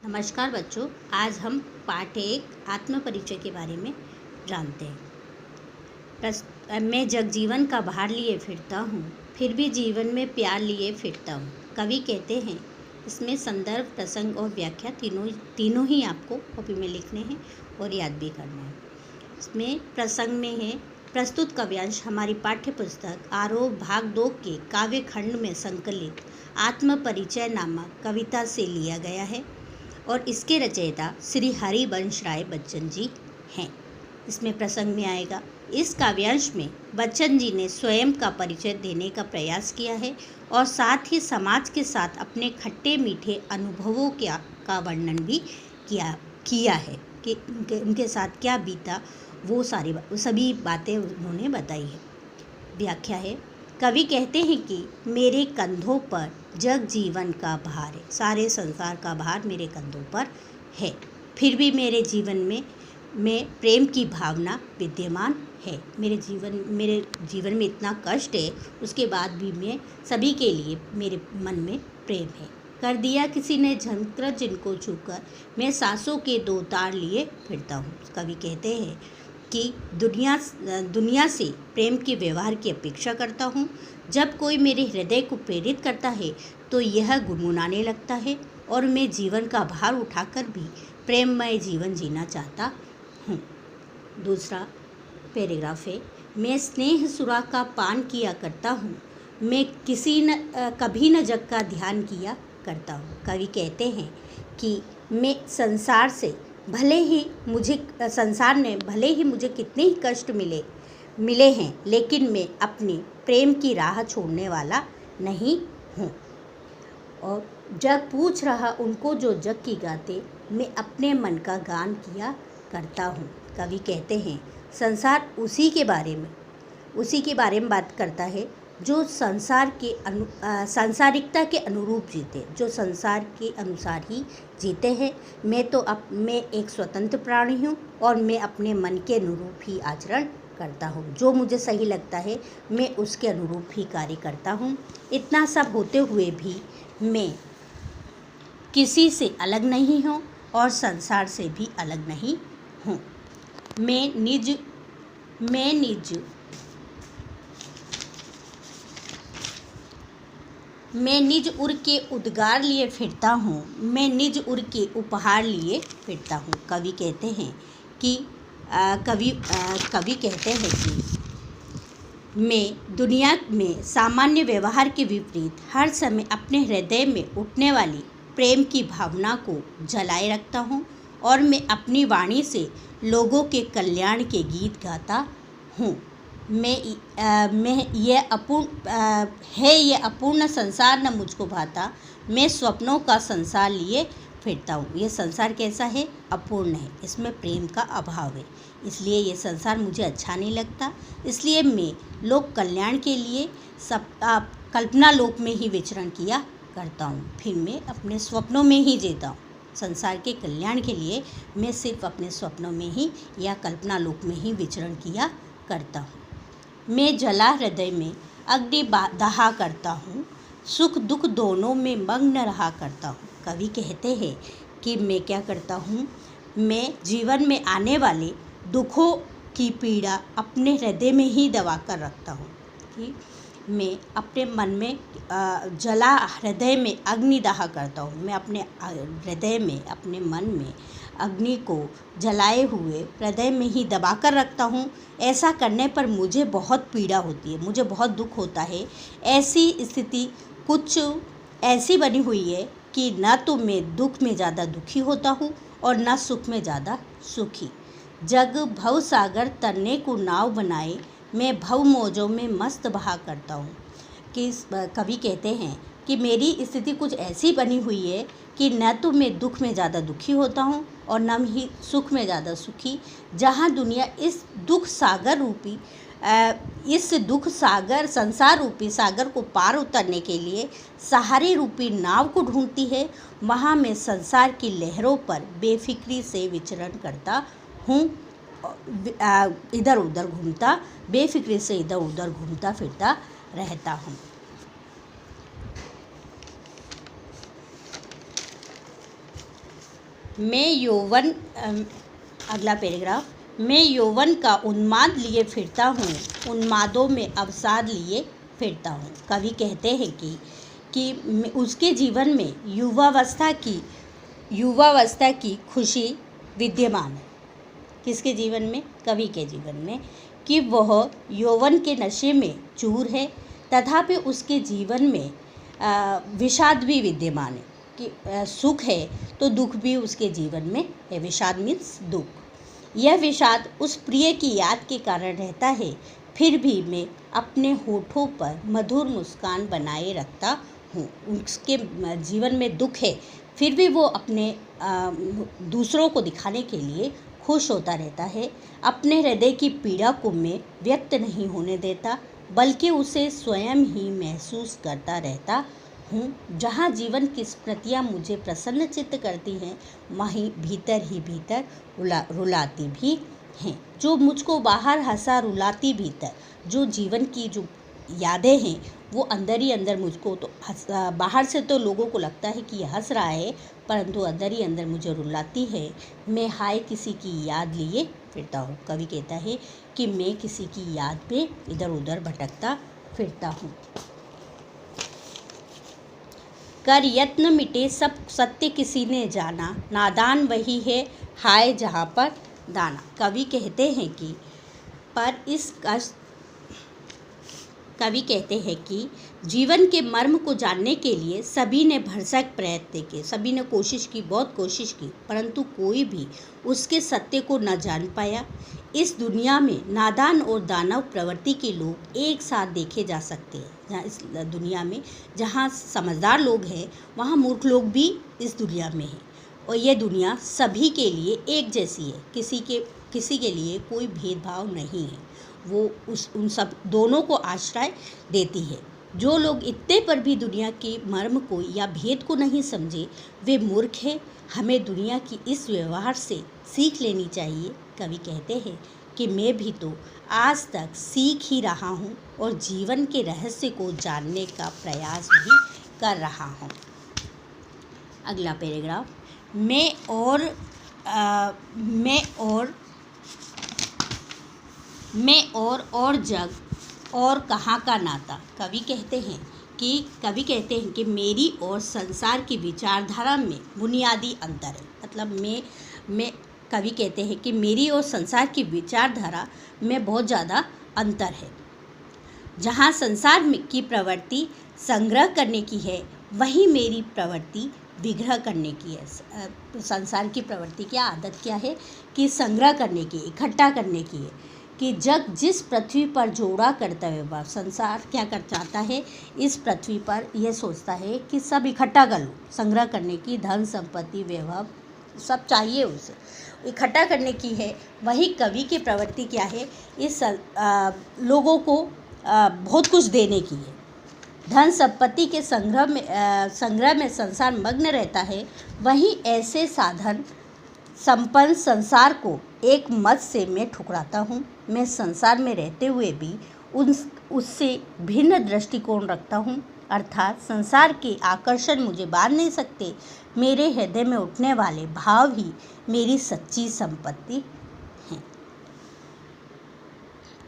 नमस्कार बच्चों, आज हम पाठ 1 आत्म परिचय के बारे में जानते हैं। मैं जगजीवन का भार लिए फिरता हूँ, फिर भी जीवन में प्यार लिए फिरता हूँ। कवि कहते हैं। इसमें संदर्भ, प्रसंग और व्याख्या तीनों ही आपको कॉपी में लिखने हैं और याद भी करना है। इसमें प्रसंग में है प्रस्तुत काव्यांश हमारी पाठ्य पुस्तक आरोह भाग 2 के काव्य खंड में संकलित आत्म परिचय नामक कविता से लिया गया है और इसके रचयिता श्री हरिवंश राय बच्चन जी हैं। इसमें प्रसंग में आएगा। इस काव्यांश में बच्चन जी ने स्वयं का परिचय देने का प्रयास किया है और साथ ही समाज के साथ अपने खट्टे मीठे अनुभवों का वर्णन भी किया है कि उनके साथ क्या बीता, वो सभी बातें उन्होंने बताई है। व्याख्या है। कवि कहते हैं कि मेरे कंधों पर जग जीवन का भार है, सारे संसार का भार मेरे कंधों पर है, फिर भी मेरे जीवन में प्रेम की भावना विद्यमान है। मेरे जीवन में इतना कष्ट है, उसके बाद भी मैं सभी के लिए मेरे मन में प्रेम है। कर दिया किसी ने झंकर जिनको छूकर, मैं सांसों के 2 तार लिए फिरता हूँ। कवि कहते हैं कि दुनिया से प्रेम के व्यवहार की अपेक्षा करता हूँ। जब कोई मेरे हृदय को प्रेरित करता है तो यह गुनगुनाने लगता है और मैं जीवन का भार उठाकर भी प्रेममय जीवन जीना चाहता हूँ। दूसरा पैराग्राफ है। मैं स्नेह सुरा का पान किया करता हूँ, मैं कभी न जग का ध्यान किया करता हूँ। कवि कहते हैं कि मैं संसार ने भले ही मुझे कितने ही कष्ट मिले हैं, लेकिन मैं अपने प्रेम की राह छोड़ने वाला नहीं हूँ। और जग पूछ रहा उनको जो जग की गाते, मैं अपने मन का गान किया करता हूँ। कवि कहते हैं संसार उसी के बारे में बात करता है जो सांसारिकता के अनुरूप जीते, जो संसार के अनुसार ही जीते हैं। मैं एक स्वतंत्र प्राणी हूँ और मैं अपने मन के अनुरूप ही आचरण करता हूँ। जो मुझे सही लगता है मैं उसके अनुरूप ही कार्य करता हूँ। इतना सब होते हुए भी मैं किसी से अलग नहीं हूँ और संसार से भी अलग नहीं हूँ। मैं निज उर के उद्गार लिए फिरता हूँ, मैं निज उर के उपहार लिए फिरता हूँ। कवि कहते हैं कि मैं दुनिया में सामान्य व्यवहार के विपरीत हर समय अपने हृदय में उठने वाली प्रेम की भावना को जलाए रखता हूँ और मैं अपनी वाणी से लोगों के कल्याण के गीत गाता हूँ। ये अपूर्ण संसार न मुझको भाता, मैं स्वप्नों का संसार लिए फिरता हूँ। ये संसार कैसा है? अपूर्ण है, इसमें प्रेम का अभाव है, इसलिए ये संसार मुझे अच्छा नहीं लगता। इसलिए मैं लोक कल्याण के लिए कल्पना लोक में ही विचरण किया करता हूँ, फिर मैं अपने स्वप्नों में ही जीता हूँ। संसार के कल्याण के लिए मैं सिर्फ अपने स्वप्नों में ही या कल्पना लोक में ही विचरण किया करता हूँ। मैं जला हृदय में अग्नि दहा करता हूँ, सुख दुख दोनों में मग्न रहा करता हूँ। कवि कहते हैं कि मैं क्या करता हूँ, मैं जीवन में आने वाले दुखों की पीड़ा अपने हृदय में ही दबा कर रखता हूँ। कि मैं अपने मन में जला हृदय में अग्निदाह करता हूँ। मैं अपने हृदय में, अपने मन में अग्नि को जलाए हुए हृदय में ही दबा कर रखता हूँ। ऐसा करने पर मुझे बहुत पीड़ा होती है, मुझे बहुत दुख होता है। ऐसी स्थिति कुछ ऐसी बनी हुई है कि न तो मैं दुख में ज़्यादा दुखी होता हूँ और न सुख में ज़्यादा सुखी। जग भव सागर तरने को नाव बनाए, मैं भव मौजों में मस्त बहा करता हूँ। कि कवि कहते हैं कि मेरी स्थिति कुछ ऐसी बनी हुई है कि न तो मैं दुख में ज़्यादा दुखी होता हूँ और न ही सुख में ज़्यादा सुखी। जहाँ दुनिया इस संसार रूपी सागर को पार उतरने के लिए सहारे रूपी नाव को ढूंढती है, वहाँ मैं संसार की लहरों पर बेफिक्री से विचरण करता हूँ। बेफिक्री से इधर उधर घूमता फिरता रहता हूँ। मैं यौवन अगला पैराग्राफ, मैं यौवन का उन्माद लिए फिरता हूँ, उन्मादों में अवसाद लिए फिरता हूँ। कवि कहते हैं कि उसके जीवन में युवावस्था की खुशी विद्यमान है। किसके जीवन में? कवि के जीवन में, कि वह यौवन के नशे में चूर है, तथापि उसके जीवन में विषाद भी विद्यमान है। कि सुख है तो दुख भी उसके जीवन में है। विषाद मीन्स दुख। यह विषाद उस प्रिय की याद के कारण रहता है, फिर भी मैं अपने होठों पर मधुर मुस्कान बनाए रखता हूँ। उसके जीवन में दुख है, फिर भी वो अपने दूसरों को दिखाने के लिए खुश होता रहता है। अपने हृदय की पीड़ा को मैं व्यक्त नहीं होने देता, बल्कि उसे स्वयं ही महसूस करता रहता हूँ। जहाँ जीवन की स्मृतियाँ मुझे प्रसन्नचित्त करती हैं, वहीं भीतर ही भीतर रुलाती भी हैं। जो मुझको बाहर हंसा रुलाती भीतर, जो जीवन की जो यादें हैं वो अंदर ही अंदर मुझको तो बाहर से तो लोगों को लगता है कि ये हंस रहा है, परंतु अंदर ही अंदर मुझे रुलाती है। मैं हाय किसी की याद लिए फिरता हूँ। कवि कहता है कि मैं किसी की याद पे इधर उधर भटकता फिरता हूँ। कर यत्न मिटे सब सत्य किसी ने जाना, नादान वही है हाय जहाँ पर दाना। कवि कहते हैं कि कवि कहते हैं कि जीवन के मर्म को जानने के लिए सभी ने भरसक प्रयत्न किए, सभी ने कोशिश की, बहुत कोशिश की, परंतु कोई भी उसके सत्य को न जान पाया। इस दुनिया में नादान और दानव प्रवृत्ति के लोग एक साथ देखे जा सकते हैं। जहाँ इस दुनिया में जहाँ समझदार लोग हैं, वहाँ मूर्ख लोग भी इस दुनिया में हैं। और ये दुनिया सभी के लिए एक जैसी है, किसी के लिए कोई भेदभाव नहीं है। वो उन सब दोनों को आश्रय देती है। जो लोग इतने पर भी दुनिया के मर्म को या भेद को नहीं समझे, वे मूर्ख हैं। हमें दुनिया की इस व्यवहार से सीख लेनी चाहिए। कवि कहते हैं कि मैं भी तो आज तक सीख ही रहा हूँ और जीवन के रहस्य को जानने का प्रयास भी कर रहा हूँ। अगला पैराग्राफ, मैं और जग और कहाँ का नाता। कवि कहते हैं कि मेरी और संसार की विचारधारा में बुनियादी अंतर है। मतलब कवि कहते हैं कि मेरी और संसार की विचारधारा में बहुत ज़्यादा अंतर है। जहाँ संसार की प्रवृत्ति संग्रह करने की है, वहीं मेरी प्रवृत्ति विग्रह करने की है। संसार की प्रवृत्ति क्या आदत क्या है कि संग्रह करने की, इकट्ठा करने की है। कि जग जिस पृथ्वी पर जोड़ा करता है, संसार क्या कर चाहता है, इस पृथ्वी पर यह सोचता है कि सब इकट्ठा कर लो, संग्रह करने की, धन संपत्ति वैभव सब चाहिए, उसे इकट्ठा करने की है। वही कवि की प्रवृत्ति क्या है, इस लोगों को बहुत कुछ देने की है। धन संपत्ति के संग्रह में संसार मग्न रहता है। वहीं ऐसे साधन संपन्न संसार को एक मत से मैं ठुकराता हूँ। मैं संसार में रहते हुए भी उससे भिन्न दृष्टिकोण रखता हूँ, अर्थात संसार के आकर्षण मुझे बांध नहीं सकते। मेरे हृदय में उठने वाले भाव ही मेरी सच्ची संपत्ति